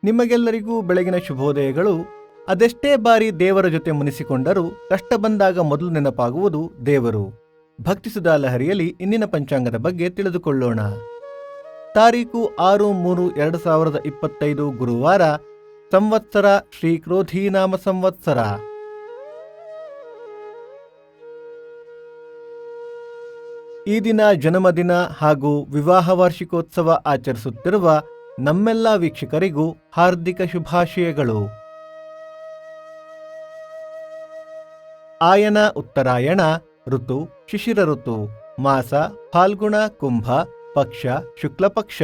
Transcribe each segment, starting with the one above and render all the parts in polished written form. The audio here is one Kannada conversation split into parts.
ನಿಮಗೆಲ್ಲರಿಗೂ ಬೆಳಗಿನ ಶುಭೋದಯಗಳು. ಅದೆಷ್ಟೇ ಬಾರಿ ದೇವರ ಜೊತೆ ಮುನಿಸಿಕೊಂಡರೂ ಕಷ್ಟ ಬಂದಾಗ ಮೊದಲು ನೆನಪಾಗುವುದು ದೇವರು. ಭಕ್ತಿಸುಧಾ ಲಹರಿಯಲ್ಲಿ ಇಂದಿನ ಪಂಚಾಂಗದ ಬಗ್ಗೆ ತಿಳಿದುಕೊಳ್ಳೋಣ. ತಾರೀಕು 6/3/2025 ಗುರುವಾರ. ಸಂವತ್ಸರ ಶ್ರೀ ಕ್ರೋಧೀನಾಮ ಸಂವತ್ಸರ. ಈ ದಿನ ಜನ್ಮದಿನ ಹಾಗೂ ವಿವಾಹ ವಾರ್ಷಿಕೋತ್ಸವ ಆಚರಿಸುತ್ತಿರುವ ನಮ್ಮೆಲ್ಲ ವೀಕ್ಷಕರಿಗೂ ಹಾರ್ದಿಕ ಶುಭಾಶಯಗಳು. ಆಯನ ಉತ್ತರಾಯಣ, ಋತು ಶಿಶಿರ ಋತು, ಮಾಸ ಫಾಲ್ಗುಣ ಕುಂಭ, ಪಕ್ಷ ಶುಕ್ಲಪಕ್ಷ.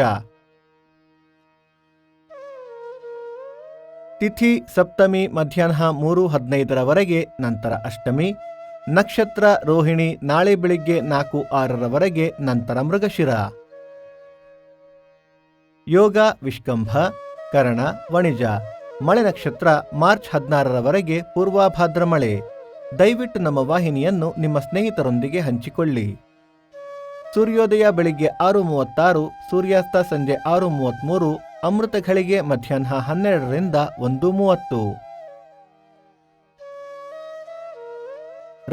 ತಿಥಿ ಸಪ್ತಮಿ ಮಧ್ಯಾಹ್ನ 3:15 ನಂತರ ಅಷ್ಟಮಿ. ನಕ್ಷತ್ರ ರೋಹಿಣಿ ನಾಳೆ ಬೆಳಿಗ್ಗೆ 4:06 ನಂತರ ಮೃಗಶಿರ. ಯೋಗ ವಿಷ್ಕಂಭ, ಕರಣ ವಣಿಜ. ಮಳೆ ನಕ್ಷತ್ರ ಮಾರ್ಚ್ 16 ಪೂರ್ವಾಭಾದ್ರ ಮಳೆ. ದಯವಿಟ್ಟು ನಮ್ಮ ವಾಹಿನಿಯನ್ನು ನಿಮ್ಮ ಸ್ನೇಹಿತರೊಂದಿಗೆ ಹಂಚಿಕೊಳ್ಳಿ. ಸೂರ್ಯೋದಯ ಬೆಳಿಗ್ಗೆ 6:36, ಸೂರ್ಯಾಸ್ತ ಸಂಜೆ 6:33, ಅಮೃತ ಘಳಿಗೆ ಮಧ್ಯಾಹ್ನ 12ರಿಂದ 1:30.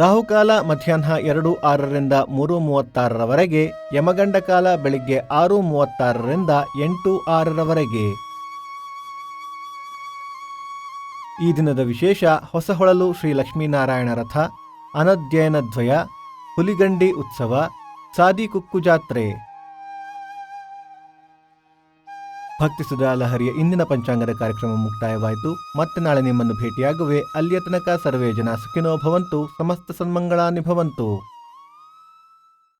ರಾಹುಕಾಲ ಮಧ್ಯಾಹ್ನ 2:06ರಿಂದ 3:36, ಯಮಗಂಡ ಕಾಲ ಬೆಳಿಗ್ಗೆ 6:36ರಿಂದ 8:06. ಈ ದಿನದ ವಿಶೇಷ: ಹೊಸಹೊಳಲು ಶ್ರೀ ಲಕ್ಷ್ಮೀನಾರಾಯಣ ರಥ, ಅನಧ್ಯಯನ ದ್ವಯ, ಹುಲಿಗಂಡಿ ಉತ್ಸವ, ಸಾದಿಕುಕ್ಕು ಜಾತ್ರೆ. ಭಕ್ತಿಸುಧಾ ಲಹರಿಯ ಇಂದಿನ ಪಂಚಾಂಗದ ಕಾರ್ಯಕ್ರಮ ಮುಕ್ತಾಯವಾಯಿತು. ಮತ್ತೆ ನಾಳೆ ನಿಮ್ಮನ್ನು ಭೇಟಿಯಾಗುವೆ. ಅಲ್ಲಿಯ ತನಕ ಸರ್ವೇ ಜನ ಸುಖಿನೋ ಭವಂತು, ಸಮಸ್ತ ಸನ್ಮಂಗಳಾನಿ ಭವಂತು.